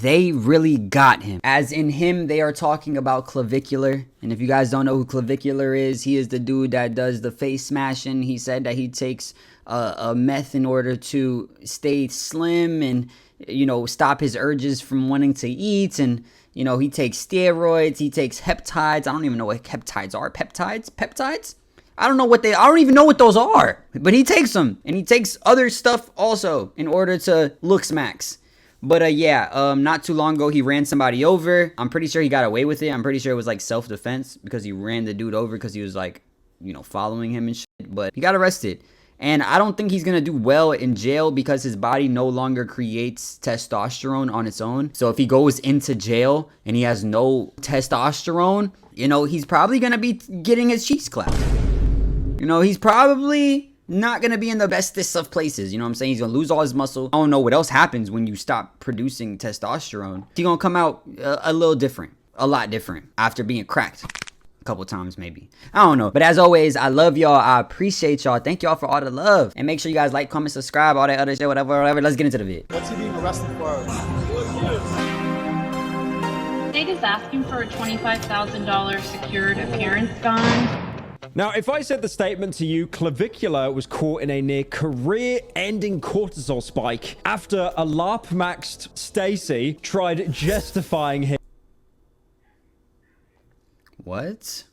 they really got him. As in him, they are talking about Clavicular. And if you guys don't know who Clavicular is, he is the dude that does the face smashing. He said that he takes a meth in order to stay slim and, you know, stop his urges from wanting to eat. And, you know, he takes steroids, he takes peptides. I don't even know what peptides are. Peptides? I don't even know what those are. But he takes them. And he takes other stuff also in order to look smacks. But yeah, not too long ago, he ran somebody over. I'm pretty sure he got away with it. I'm pretty sure it was like self-defense because he ran the dude over because he was like, you know, following him and shit. But he got arrested. And I don't think he's going to do well in jail because his body no longer creates testosterone on its own. So if he goes into jail and he has no testosterone, you know, he's probably going to be getting his cheeks clapped. You know, he's probably not going to be in the bestest of places. You know what I'm saying? He's going to lose all his muscle. I don't know what else happens when you stop producing testosterone. He's going to come out a little different. A lot different after being cracked. A couple times maybe. I don't know. But as always, I love y'all. I appreciate y'all. Thank y'all for all the love. And make sure you guys like, comment, subscribe, all that other shit, whatever. Let's get into the vid. What's he being arrested for? State is asking for a $25,000 secured appearance bond. Now, if I said the statement to you, Clavicular was caught in a near career-ending cortisol spike after a LARP-maxed Stacy tried justifying him. What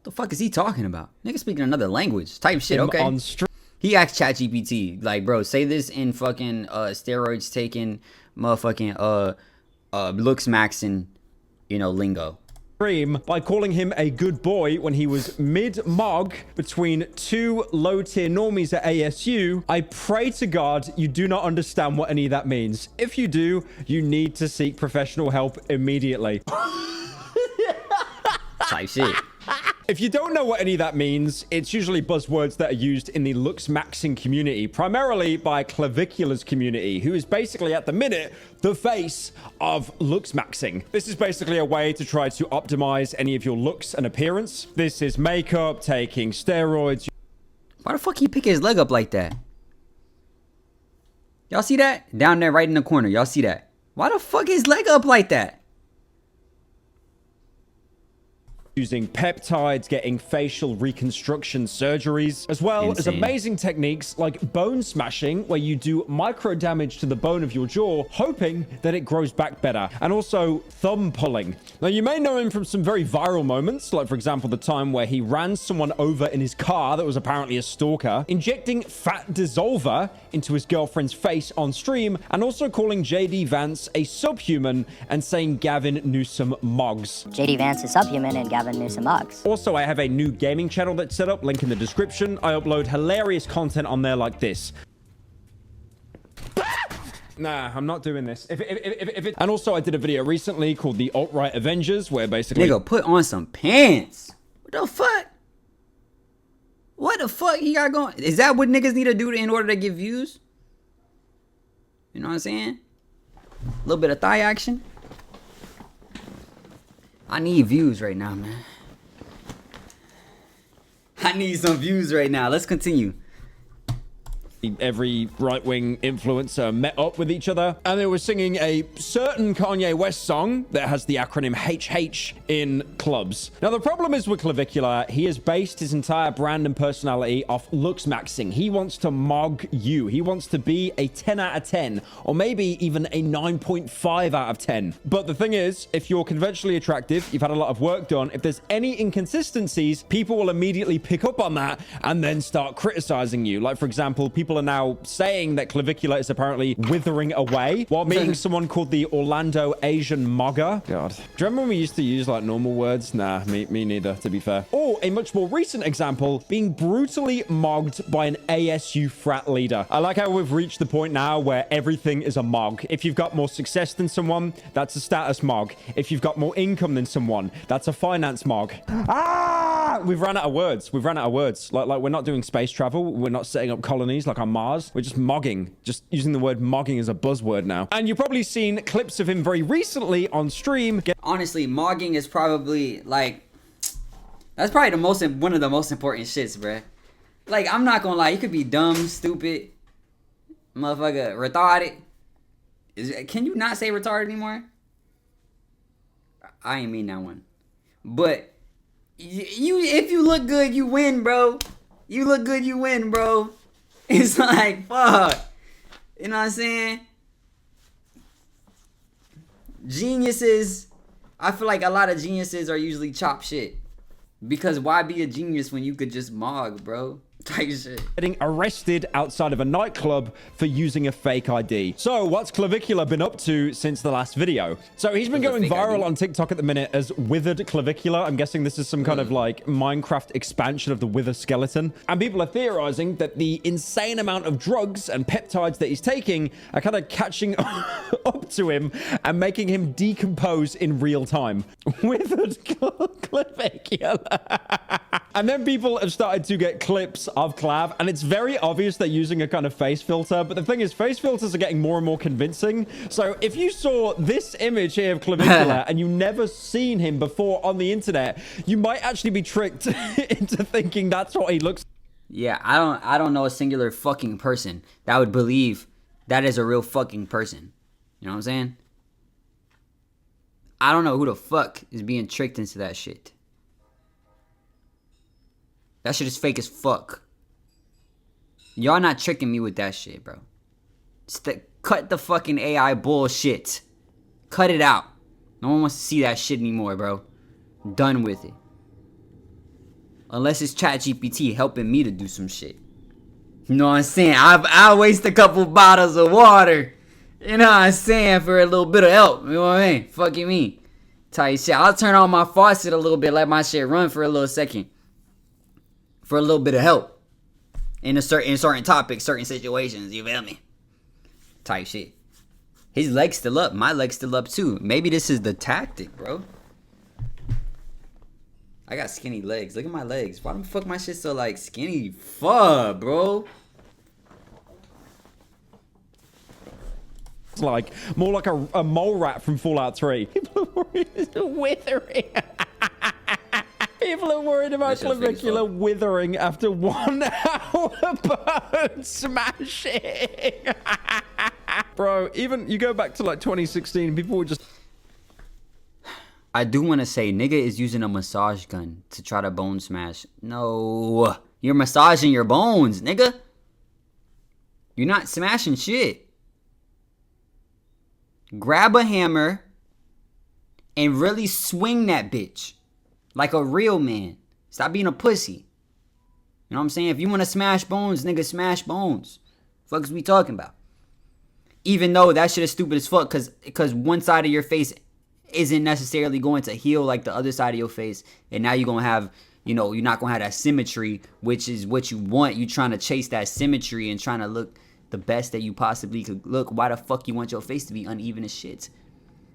the fuck is he talking about? Nigga speaking another language type shit, okay? He asked ChatGPT, like, bro, say this in fucking steroids taking motherfucking looksmaxxing, you know, lingo. By calling him a good boy when he was mid-mog between two low-tier normies at ASU. I pray to God you do not understand what any of that means. If you do, you need to seek professional help immediately. Type shit. If you don't know what any of that means, it's usually buzzwords that are used in the looksmaxxing community, primarily by Clavicular's community, who is basically at the minute the face of looksmaxxing. This is basically a way to try to optimize any of your looks and appearance. This is makeup, taking steroids. Why the fuck he pick his leg up like that? Y'all see that? Down there right in the corner. Y'all see that? Why the fuck his leg up like that? Using peptides, getting facial reconstruction surgeries, as well as amazing techniques like bone smashing, where you do micro damage to the bone of your jaw, hoping that it grows back better. And also thumb pulling. Now, you may know him from some very viral moments, like, for example, the time where he ran someone over in his car that was apparently a stalker, injecting fat dissolver into his girlfriend's face on stream, and also calling JD Vance a subhuman and saying Gavin Newsom mogs. JD Vance is subhuman and Gavin Newsom mugs. Also, I have a new gaming channel that's set up, link in the description. I upload hilarious content on there like this. Nah, I'm not doing this. And also, I did a video recently called the Alt-Right Avengers, where basically... Nigga, put on some pants. What the fuck? What the fuck he got going? Is that what niggas need to do in order to get views? You know what I'm saying? A little bit of thigh action. I need views right now, man. I need some views right now. Let's continue. Every right-wing influencer met up with each other, and they were singing a certain Kanye West song that has the acronym HH in clubs. Now, the problem is with Clavicular, he has based his entire brand and personality off looksmaxxing. He wants to mog you. He wants to be a 10 out of 10, or maybe even a 9.5 out of 10. But the thing is, if you're conventionally attractive, you've had a lot of work done, if there's any inconsistencies, people will immediately pick up on that and then start criticizing you. Like, for example, people are now saying that Clavicular is apparently withering away while meeting someone called the Orlando Asian Mogger. God. Do you remember when we used to use like normal words? Nah, me neither, to be fair. Or a much more recent example, being brutally mogged by an ASU frat leader. I like how we've reached the point now where everything is a mog. If you've got more success than someone, that's a status mog. If you've got more income than someone, that's a finance mog. Ah! We've run out of words. We've run out of words. Like we're not doing space travel. We're not setting up colonies like on Mars. We're just mogging. Just using the word mogging as a buzzword now. And you've probably seen clips of him very recently on stream. Honestly, mogging is probably like, that's probably one of the most important shits, bruh. Like, I'm not gonna lie, you could be dumb, stupid, motherfucker, retarded, Can you not say retarded anymore? I ain't mean that one. But if you look good, you win, bro. You look good, you win, bro. It's like, fuck. You know what I'm saying? Geniuses, I feel like a lot of geniuses are usually chop shit. Because why be a genius when you could just mog, bro? Type shit. Getting arrested outside of a nightclub for using a fake ID. So what's Clavicular been up to since the last video? So he's been going viral on TikTok at the minute as withered Clavicular. I'm guessing this is some kind of like Minecraft expansion of the wither skeleton. And people are theorizing that the insane amount of drugs and peptides that he's taking are kind of catching up to him and making him decompose in real time. Withered Clavicular. And then people have started to get clips of Clav, and it's very obvious they're using a kind of face filter. But the thing is, face filters are getting more and more convincing. So if you saw this image here of Clavicular and you never seen him before on the internet, you might actually be tricked into thinking that's what he looks. Yeah, I don't know a singular fucking person that would believe that is a real fucking person. You know what I'm saying? I don't know who the fuck is being tricked into that shit. That shit is fake as fuck. Y'all not tricking me with that shit, bro. Cut the fucking AI bullshit. Cut it out. No one wants to see that shit anymore, bro. I'm done with it. Unless it's ChatGPT helping me to do some shit. You know what I'm saying? I'll waste a couple bottles of water. You know what I'm saying? For a little bit of help. You know what I mean? Fucking me. Type shit. I'll turn on my faucet a little bit. Let my shit run for a little second. For a little bit of help. In certain topics, certain situations. You feel me? Type shit. His leg's still up. My leg's still up too. Maybe this is the tactic, bro. I got skinny legs. Look at my legs. Why the fuck my shit so like skinny? Fuck, bro. It's like more like a mole rat from Fallout 3. People are withering. People are worried about Clavicular withering after 1 hour bone smashing. Bro, even you go back to like 2016, people were just... I do want to say, nigga is using a massage gun to try to bone smash. No. You're massaging your bones, nigga. You're not smashing shit. Grab a hammer and really swing that bitch. Like a real man. Stop being a pussy. You know what I'm saying? If you want to smash bones, nigga, smash bones. Fuck is we talking about? Even though that shit is stupid as fuck, because one side of your face isn't necessarily going to heal like the other side of your face. And now you're going to have, you know, you're not going to have that symmetry, which is what you want. You're trying to chase that symmetry and trying to look the best that you possibly could look. Why the fuck you want your face to be uneven as shit?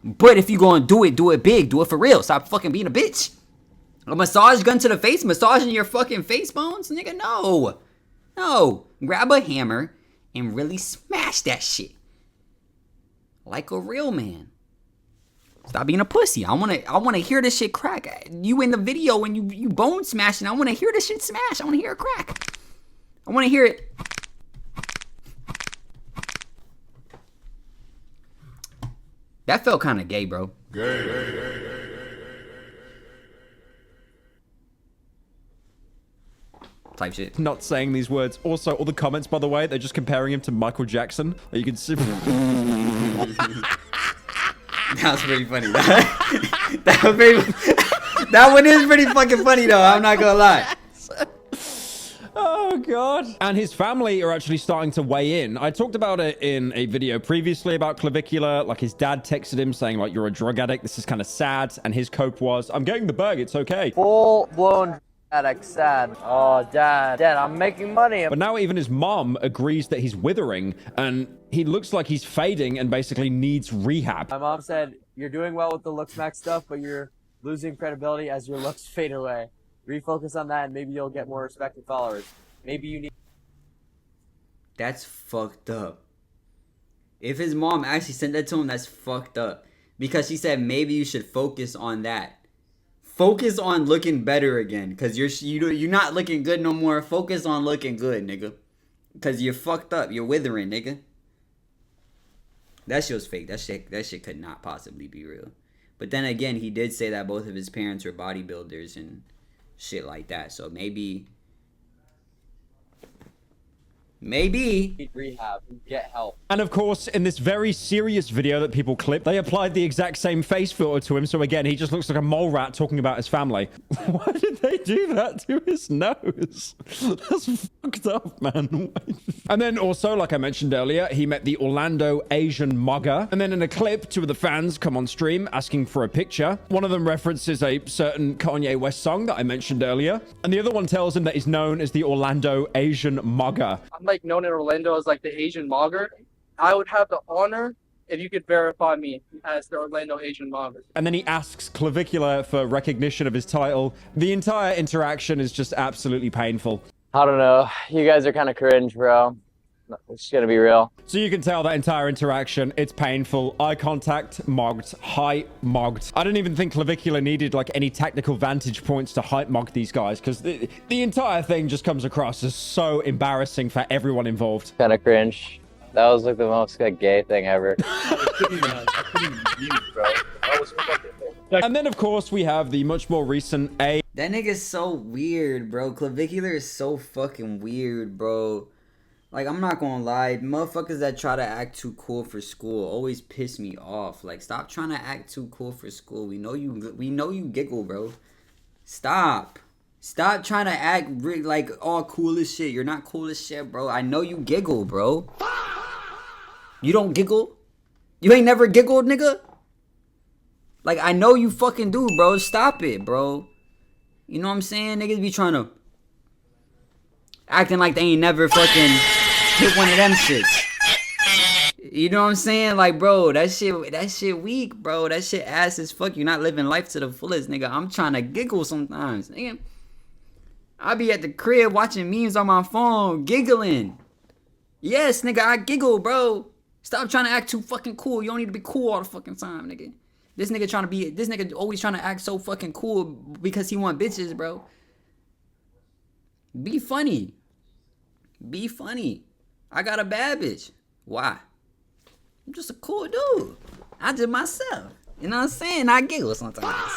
But if you going to do it big. Do it for real. Stop fucking being a bitch. A massage gun to the face? Massaging your fucking face bones? Nigga, no. No. Grab a hammer and really smash that shit. Like a real man. Stop being a pussy. I wanna hear this shit crack. You in the video when you bone smashing, I wanna hear this shit smash. I wanna hear it crack. I wanna hear it. That felt kinda gay, bro. Gay. Type shit. Not saying these words. Also, all the comments, by the way, they're just comparing him to Michael Jackson. You can see. That was pretty funny. That one is pretty fucking funny though. I'm not gonna lie. Oh god. And his family are actually starting to weigh in. I talked about it in a video previously about Clavicular. Like his dad texted him saying like, you're a drug addict. This is kind of sad. And his cope was, I'm getting the bag. It's okay. Full blown addict, sad. Oh, dad, I'm making money. But now even his mom agrees that he's withering and he looks like he's fading and basically needs rehab. My mom said, you're doing well with the looksmaxxing stuff, but you're losing credibility as your looks fade away. Refocus on that and maybe you'll get more respect and followers. Maybe you need... That's fucked up. If his mom actually sent that to him, that's fucked up. Because she said maybe you should focus on that. Focus on looking better again. Because you're not looking good no more. Focus on looking good, nigga. Because you're fucked up. You're withering, nigga. That shit was fake. That shit could not possibly be real. But then again, he did say that both of his parents were bodybuilders and shit like that. So maybe Need rehab. Get help. And of course, in this very serious video that people clip, they applied the exact same face filter to him. So again, he just looks like a mole rat talking about his family. Why did they do that to his nose? That's fucked up, man. And then also, like I mentioned earlier, he met the Orlando Asian mugger. And then in a clip, two of the fans come on stream asking for a picture. One of them references a certain Kanye West song that I mentioned earlier. And the other one tells him that he's known as the Orlando Asian mugger. I'm like known in Orlando as like the Asian mogger. I would have the honor if you could verify me as the Orlando Asian mogger. And then he asks Clavicular for recognition of his title. The entire interaction is just absolutely painful. I don't know. You guys are kind of cringe, bro. It's gonna be real. So you can tell that entire interaction, it's painful. Eye contact, mogged. Height, mogged. I don't even think Clavicular needed like any technical vantage points to height mog these guys, because the entire thing just comes across as so embarrassing for everyone involved. Kind of cringe. That was like the most gay thing ever. And then of course we have the much more recent That nigga's so weird, bro. Clavicular is so fucking weird, bro. Like, I'm not gonna lie, motherfuckers that try to act too cool for school always piss me off. Like, stop trying to act too cool for school. We know you giggle, bro. Stop trying to act like all cool as shit. You're not cool as shit, bro. I know you giggle, bro. You don't giggle? You ain't never giggled, nigga? Like, I know you fucking do, bro. Stop it, bro. You know what I'm saying? Niggas be trying to acting like they ain't never fucking hit one of them shits. You know what I'm saying? Like, bro, that shit weak, bro. That shit ass as fuck. You're not living life to the fullest, nigga. I'm trying to giggle sometimes, nigga. I be at the crib watching memes on my phone, giggling. Yes, nigga, I giggle, bro. Stop trying to act too fucking cool. You don't need to be cool all the fucking time, nigga. This nigga always trying to act so fucking cool because he want bitches, bro. Be funny. Be funny. I got a bad bitch. Why? I'm just a cool dude. I did myself. You know what I'm saying? I giggle sometimes.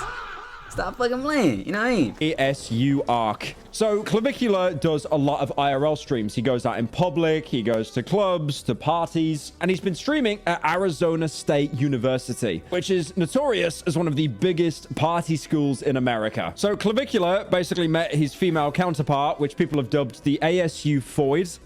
Stop fucking playing. You know what I mean? ASU arc. So Clavicular does a lot of IRL streams. He goes out in public, he goes to clubs, to parties, and he's been streaming at Arizona State University, which is notorious as one of the biggest party schools in America. So Clavicular basically met his female counterpart, which people have dubbed the ASU Foid.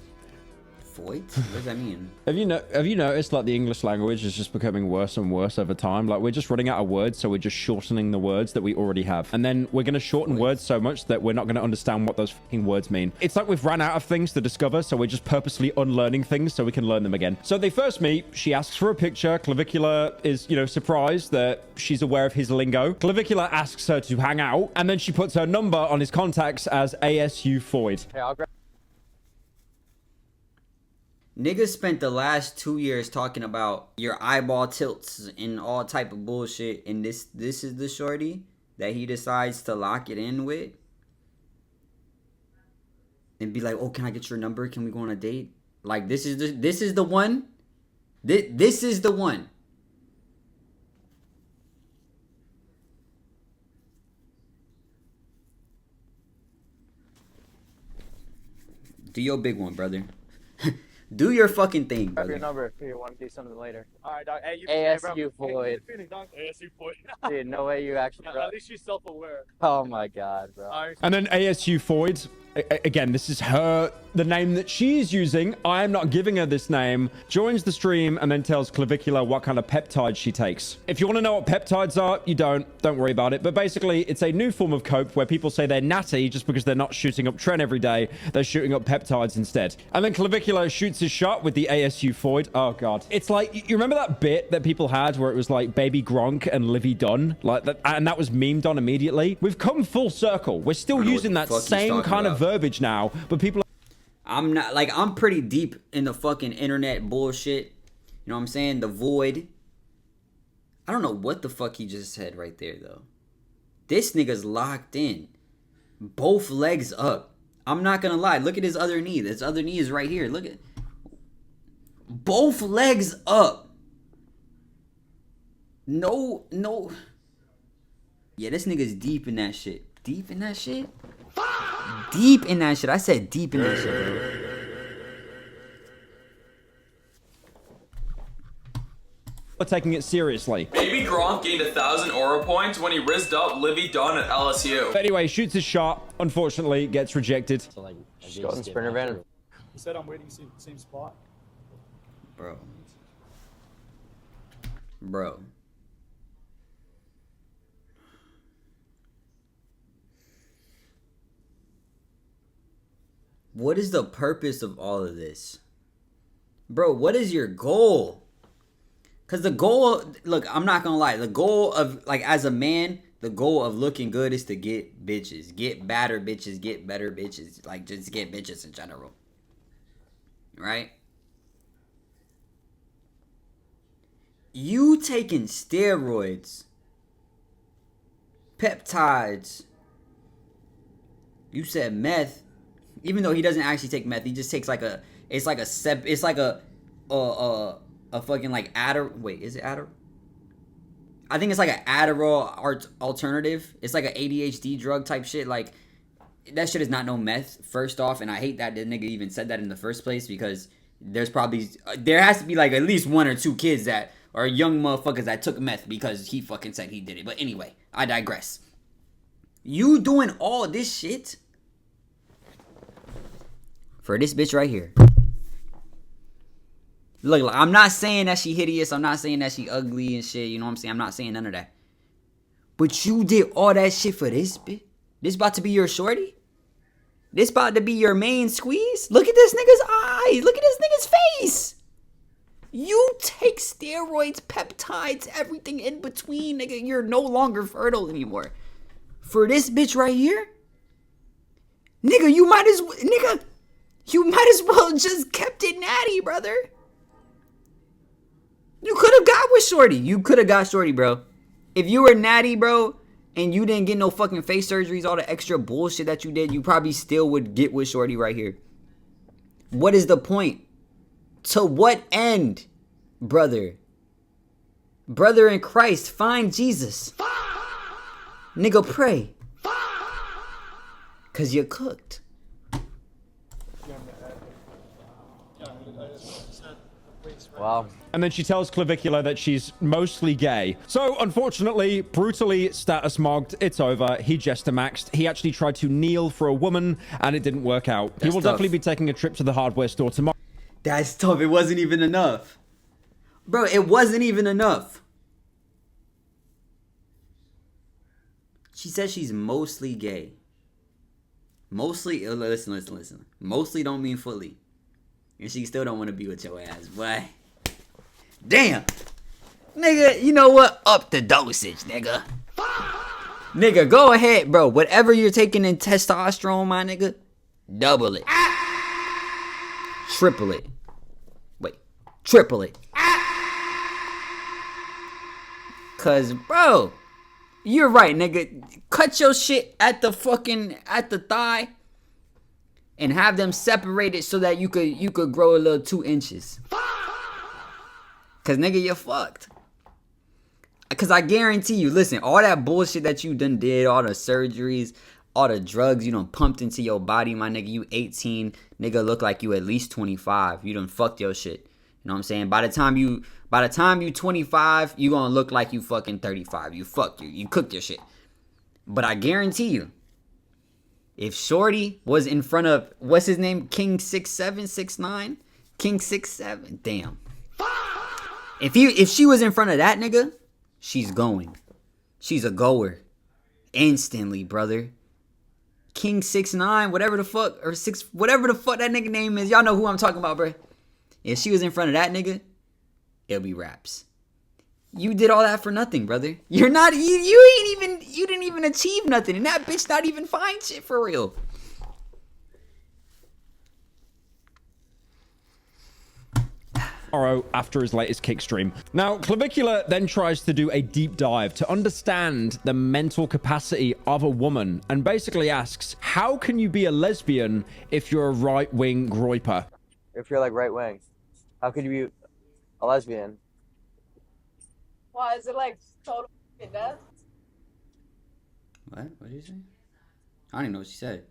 What does that mean? Have you noticed like the English language is just becoming worse and worse over time? Like we're just running out of words, so we're just shortening the words that we already have. And then we're going to shorten words so much that we're not going to understand what those fucking words mean. It's like we've run out of things to discover, so we're just purposely unlearning things so we can learn them again. So they first meet, she asks for a picture. Clavicular is, surprised that she's aware of his lingo. Clavicular asks her to hang out, and then she puts her number on his contacts as ASU Foid. Hey, I'll grab. Niggas spent the last 2 years talking about your eyeball tilts and all type of bullshit, and this is the shorty that he decides to lock it in with and be like, oh, can I get your number? Can we go on a date? Like, this is the one. This is the one. Do your big one, brother. Do your fucking thing, brother. Grab your number if you want to do something later. All right, dog. Hey, ASU Floyd. ASU Floyd. Dude, no way you actually. At least she's self-aware. Oh my god, bro. All right. And then ASU Foid, again, this is the name that she's using. I am not giving her this name. Joins the stream and then tells Clavicular what kind of peptides she takes. If you want to know what peptides are, you don't worry about it. But basically, it's a new form of cope where people say they're natty just because they're not shooting up Tren every day. They're shooting up peptides instead. And then Clavicular shoots his shot with the ASU Foid. Oh god. It's like, you remember that bit that people had where it was like Baby Gronk and Livy Dunn? Like that, and that was memed on immediately. We've come full circle. We're still using that same kind of verbiage now, but people I'm not, like, I'm pretty deep in the fucking internet bullshit. You know what I'm saying? The void. I don't know what the fuck he just said right there, though. This nigga's locked in. Both legs up. I'm not gonna lie. Look at his other knee. His other knee is right here. Look at. Both legs up. No, no. Yeah, this nigga's deep in that shit. Deep in that shit? Deep in that shit. I said deep in that shit, bro. Taking it seriously. Maybe Gronk gained 1,000 aura points when he rizzed up Livy Dunn at LSU. But anyway, shoots his shot. Unfortunately, gets rejected. Just go in sprinter van. He said I'm waiting same spot. Bro. Bro. What is the purpose of all of this? Bro, what is your goal? Because the goal, look, I'm not going to lie. The goal of, like, as a man, the goal of looking good is to get bitches. Get badder bitches, get better bitches. Like, just get bitches in general. Right? You taking steroids, peptides, you said meth, even though he doesn't actually take meth, he just takes like a, it's like a fucking like wait, is it Adderall? I think it's like an Adderall alternative. It's like an ADHD drug type shit. Like, that shit is not no meth, first off, and I hate that the nigga even said that in the first place, because there has to be like at least 1 or 2 kids that are young motherfuckers that took meth because he fucking said he did it. But anyway, I digress. You doing all this shit for this bitch right here. Look, I'm not saying that she hideous. I'm not saying that she ugly and shit. You know what I'm saying? I'm not saying none of that. But you did all that shit for this bitch? This about to be your shorty? This about to be your main squeeze? Look at this nigga's eyes. Look at this nigga's face. You take steroids, peptides, everything in between, nigga. You're no longer fertile anymore. For this bitch right here? Nigga, you might as well just kept it natty, brother. You could have got with shorty. You could have got shorty, bro. If you were natty, bro, and you didn't get no fucking face surgeries, all the extra bullshit that you did, you probably still would get with shorty right here. What is the point? To what end, brother? Brother in Christ, find Jesus. Nigga, pray. Cause you're cooked. Wow. And then she tells Clavicular that she's mostly gay. So, unfortunately, brutally status mogged, it's over. He jester maxed. He actually tried to kneel for a woman, and it didn't work out. He will definitely be taking a trip to the hardware store tomorrow. That's tough. It wasn't even enough. Bro, it wasn't even enough. She says she's mostly gay. Mostly, listen. Mostly don't mean fully. And she still don't want to be with your ass, boy. Damn. Nigga, you know what? Up the dosage, nigga. Nigga, go ahead, bro. Whatever you're taking in testosterone, my nigga, double it. Triple it. Wait. Triple it. Cause, bro, you're right, nigga. Cut your shit at the thigh and have them separated so that you could grow a little 2 inches. Cause nigga, you're fucked. Cause I guarantee you, listen, all that bullshit that you done did, all the surgeries, all the drugs you done pumped into your body, my nigga, you 18, nigga, look like you at least 25. You done fucked your shit. You know what I'm saying? By the time you 25, you gonna look like you fucking 35. You fucked you cooked your shit. But I guarantee you, if Shorty was in front of, what's his name? King 6769? King 67. Damn. If she was in front of that nigga, she's going. She's a goer. Instantly, brother. King 69, whatever the fuck, or 6, whatever the fuck that nigga name is. Y'all know who I'm talking about, bro. If she was in front of that nigga, it'll be raps. You did all that for nothing, brother. You didn't even achieve nothing. And that bitch not even fine shit for real. Tomorrow after his latest kick stream. Now, Clavicular then tries to do a deep dive to understand the mental capacity of a woman and basically asks, how can you be a lesbian if you're a right-wing groiper? If you're like right wing, how could you be a lesbian? Why is it like total death? What? What did you say? I don't even know what she said.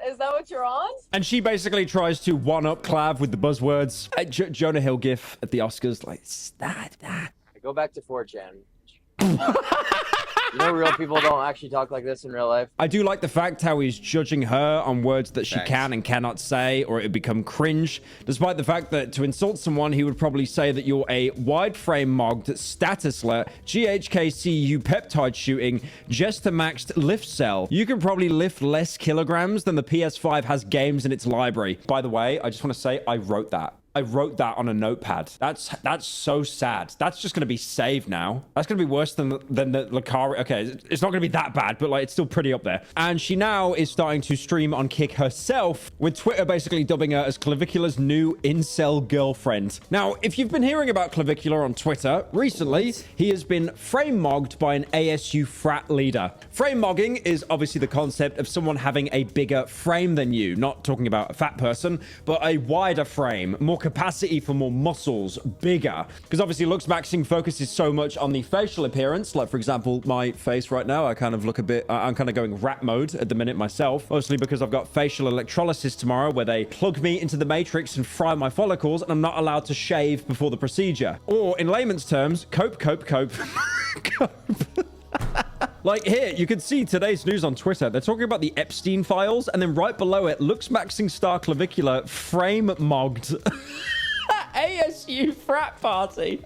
Is that what you're on? And she basically tries to one-up Clav with the buzzwords. Jonah Hill gif at the Oscars, like, that. Go back to 4chan. You know, real people don't actually talk like this in real life. I do like the fact how he's judging her on words that she Facts. can and cannot say, or it would become cringe, despite the fact that to insult someone, he would probably say that you're a wide-frame mogged, statusler, GHKCU peptide shooting, jester maxed lift cell. You can probably lift less kilograms than the PS5 has games in its library. By the way, I just want to say I wrote that. I wrote that on a notepad. That's so sad. That's just going to be saved now. That's going to be worse than the Lucari. Okay, it's not going to be that bad, but like it's still pretty up there. And she now is starting to stream on Kick herself, with Twitter basically dubbing her as Clavicular's new incel girlfriend. Now, if you've been hearing about Clavvicular on Twitter recently, he has been frame mogged by an ASU frat leader. Frame mogging is obviously the concept of someone having a bigger frame than you. Not talking about a fat person, but a wider frame, more capacity for more muscles, bigger. Because obviously looksmaxxing focuses so much on the facial appearance. Like, for example, my face right now, I kind of look a bit, I'm kind of going rat mode at the minute myself, mostly because I've got facial electrolysis tomorrow where they plug me into the matrix and fry my follicles and I'm not allowed to shave before the procedure. Or in layman's terms, cope. Cope. Like here, you can see today's news on Twitter. They're talking about the Epstein files, and then right below it, looksmaxxing star Clavvicular frame mogged. ASU frat party.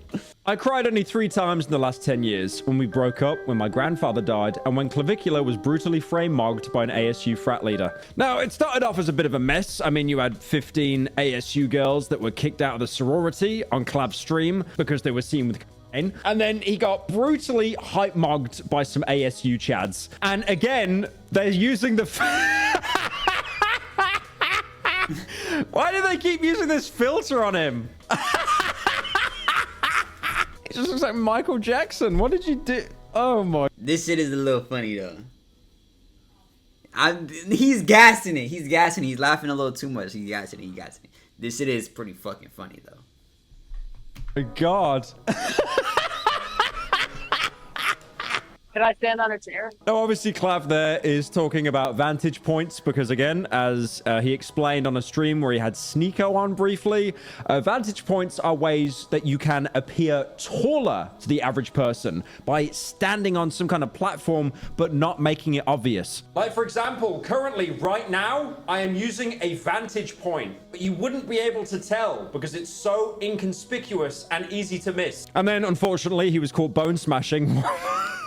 I cried only 3 times in the last 10 years. When we broke up, when my grandfather died, and when Clavvicular was brutally frame mogged by an ASU frat leader. Now, it started off as a bit of a mess. I mean, you had 15 ASU girls that were kicked out of the sorority on Clav's stream because they were seen with... And then he got brutally hype mogged by some ASU chads. And again, they're using the... Why do they keep using this filter on him? It just looks like Michael Jackson. What did you do? Oh my... This shit is a little funny though. He's gassing it. He's gassing it. He's laughing a little too much. He's gassing it. This shit is pretty fucking funny though. My God. Can I stand on a chair? Now, obviously, Clav there is talking about vantage points because, again, as he explained on a stream where he had Sneeko on briefly, vantage points are ways that you can appear taller to the average person by standing on some kind of platform but not making it obvious. Like, for example, currently, right now, I am using a vantage point, but you wouldn't be able to tell because it's so inconspicuous and easy to miss. And then, unfortunately, he was caught bone smashing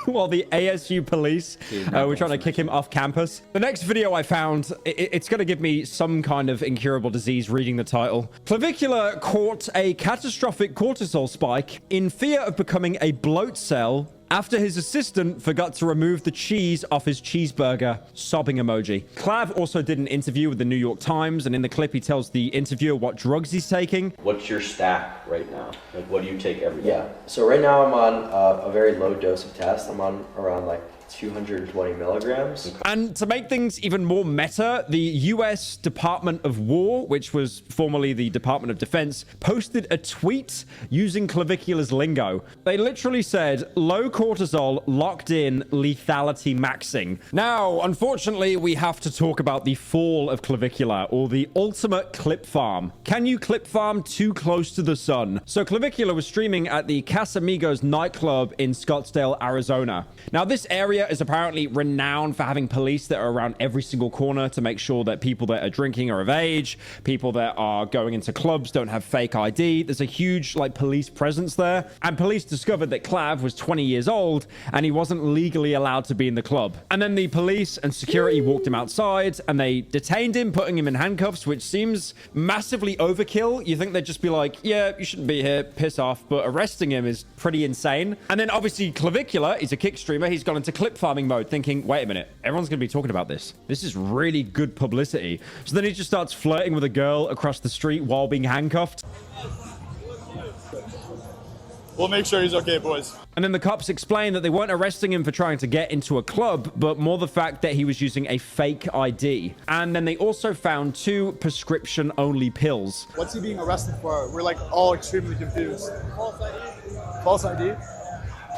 while the ASU police were trying to kick him off campus. The next video I found, it's going to give me some kind of incurable disease reading the title. Clavvicular caught a catastrophic cortisol spike in fear of becoming a bloat cell after his assistant forgot to remove the cheese off his cheeseburger. Sobbing emoji. Clav also did an interview with the New York Times, and in the clip he tells the interviewer what drugs he's taking. What's your stack right now? Like, what do you take every day? Yeah, so right now I'm on a very low dose of test. I'm on around like 220 milligrams. And to make things even more meta, the US Department of War, which was formerly the Department of Defense, posted a tweet using Clavvicular's lingo. They literally said, low cortisol, locked in, lethality maxing. Now, unfortunately, we have to talk about the fall of Clavvicular, or the ultimate clip farm. Can you clip farm too close to the sun? So Clavvicular was streaming at the Casamigos nightclub in Scottsdale, Arizona. Now, this area is apparently renowned for having police that are around every single corner to make sure that people that are drinking are of age, people that are going into clubs don't have fake ID. There's a huge police presence there. And police discovered that Clav was 20 years old and he wasn't legally allowed to be in the club. And then the police and security walked him outside and they detained him, putting him in handcuffs, which seems massively overkill. You think they'd just be like, yeah, you shouldn't be here, piss off. But arresting him is pretty insane. And then obviously Clavvicular, he's a kick streamer. He's gone into clip farming mode thinking, wait a minute, everyone's going to be talking about this. This is really good publicity. So then he just starts flirting with a girl across the street while being handcuffed. We'll make sure he's okay, boys. And then the cops explain that they weren't arresting him for trying to get into a club, but more the fact that he was using a fake ID. And then they also found 2 prescription-only pills. What's he being arrested for? We're all extremely confused. False ID? False ID?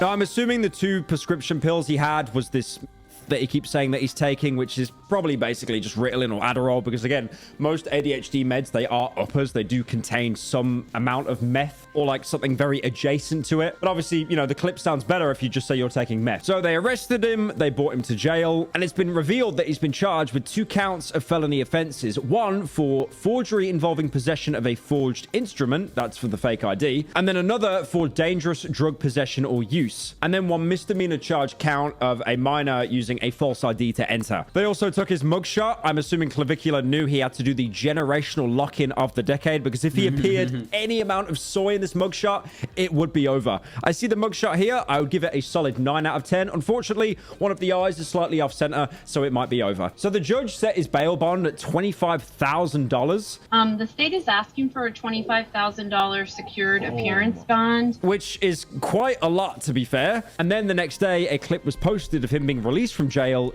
Now, I'm assuming the 2 prescription pills he had was this that he keeps saying that he's taking, which is probably basically just Ritalin or Adderall, because again, most ADHD meds, they are uppers. They do contain some amount of meth or like something very adjacent to it. But obviously, you know, the clip sounds better if you just say you're taking meth. So they arrested him, they brought him to jail, and it's been revealed that he's been charged with 2 counts of felony offenses. 1 for forgery involving possession of a forged instrument, that's for the fake ID, and then another for dangerous drug possession or use, and then 1 misdemeanor charge count of a minor using a false ID to enter. They also took his mugshot. I'm assuming Clavvicular knew he had to do the generational lock-in of the decade, because if he appeared any amount of soy in this mugshot, it would be over. I see the mugshot here. I would give it a solid 9 out of 10. Unfortunately, one of the eyes is slightly off center, so it might be over. So the judge set his bail bond at $25,000. The state is asking for a $25,000 secured appearance bond, which is quite a lot, to be fair. And then the next day, a clip was posted of him being released from jail.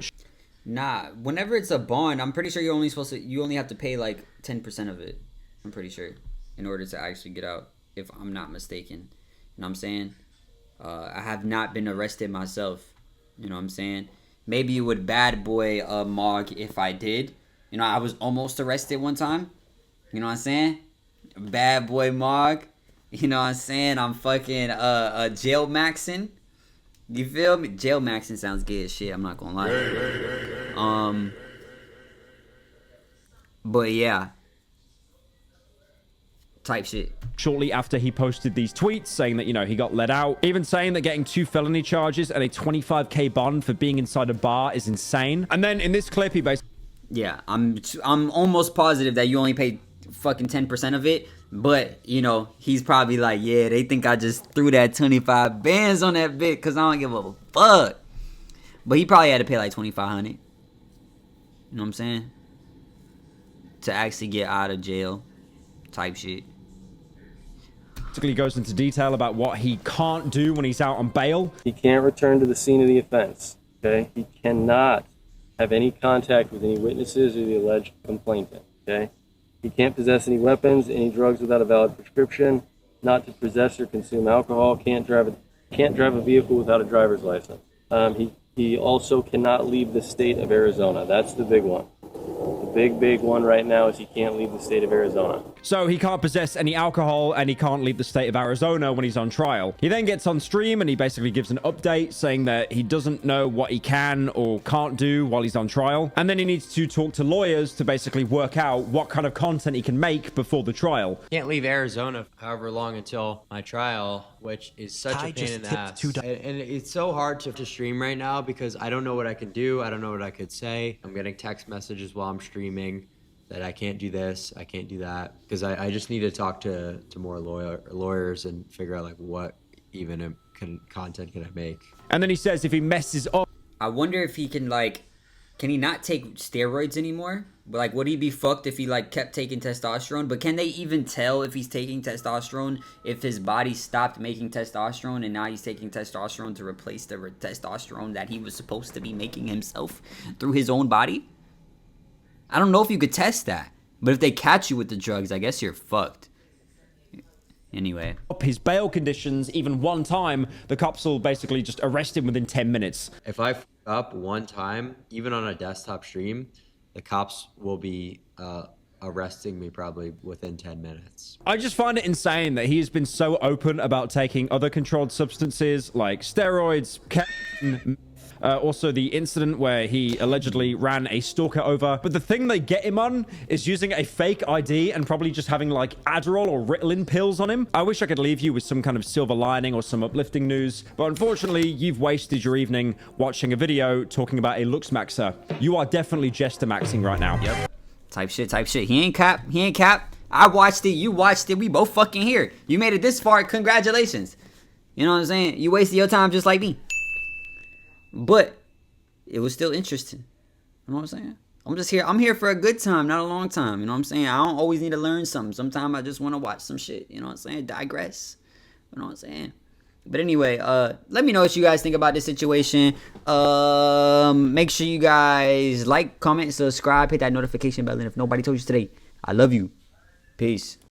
Nah, whenever it's a bond, I'm pretty sure you only have to pay like 10% of it. I'm pretty sure, in order to actually get out, if I'm not mistaken. You know what I'm saying? I have not been arrested myself. You know what I'm saying? Maybe you would bad boy Mog if I did. You know, I was almost arrested one time. You know what I'm saying? Bad boy Mog. You know what I'm saying? I'm fucking jail maxing. You feel me? Jail maxing sounds gay as shit. I'm not gonna lie. But yeah. Type shit. Shortly after he posted these tweets saying that, you know, he got let out, even saying that getting 2 felony charges and a $25K bond for being inside a bar is insane. And then in this clip, he basically... Yeah, I'm almost positive that you only paid fucking 10% of it. But, you know, he's probably like, yeah, they think I just threw that 25 bands on that bit because I don't give a fuck. But he probably had to pay like $2,500. You know what I'm saying? To actually get out of jail type shit. Basically goes into detail about what he can't do when he's out on bail. He can't return to the scene of the offense, okay? He cannot have any contact with any witnesses or the alleged complainant, okay? He can't possess any weapons, any drugs without a valid prescription, not to possess or consume alcohol, can't drive a vehicle without a driver's license. He also cannot leave the state of Arizona. That's the big one. The big one right now is he can't leave the state of Arizona. So he can't possess any alcohol and he can't leave the state of Arizona when he's on trial. He then gets on stream and he basically gives an update saying that he doesn't know what he can or can't do while he's on trial. And then he needs to talk to lawyers to basically work out what kind of content he can make before the trial. Can't leave Arizona however long until my trial, which is such a pain in the ass. And it's so hard to stream right now because I don't know what I can do. I don't know what I could say. I'm getting text messages while I'm streaming that I can't do this, I can't do that, because I just need to talk to more lawyers and figure out like what even content can I make. And then he says if he messes up, I wonder if he can can he not take steroids anymore? But like, would he be fucked if he like kept taking testosterone? But can they even tell if he's taking testosterone if his body stopped making testosterone and now he's taking testosterone to replace the testosterone that he was supposed to be making himself through his own body? I don't know if you could test that. But if they catch you with the drugs, I guess you're fucked. Anyway. His bail conditions, even one time, the cops will basically just arrest him within 10 minutes. If I f up one time, even on a desktop stream, the cops will be arresting me probably within 10 minutes. I just find it insane that he has been so open about taking other controlled substances like steroids, also the incident where he allegedly ran a stalker over. But the thing they get him on is using a fake ID and probably just having like Adderall or Ritalin pills on him. I wish I could leave you with some kind of silver lining or some uplifting news, but unfortunately you've wasted your evening watching a video talking about a looksmaxxer. You are definitely jester maxing right now. Yep. Type shit. He ain't cap. I watched it, you watched it, we both fucking here. You made it this far, congratulations. You know what I'm saying? You wasted your time just like me. But it was still interesting. You know what I'm saying? I'm here for a good time, not a long time. You know what I'm saying? I don't always need to learn something. Sometimes I just want to watch some shit. You know what I'm saying? Digress. You know what I'm saying? But anyway, let me know what you guys think about this situation. Make sure you guys like, comment, subscribe, hit that notification bell. And if nobody told you today, I love you. Peace.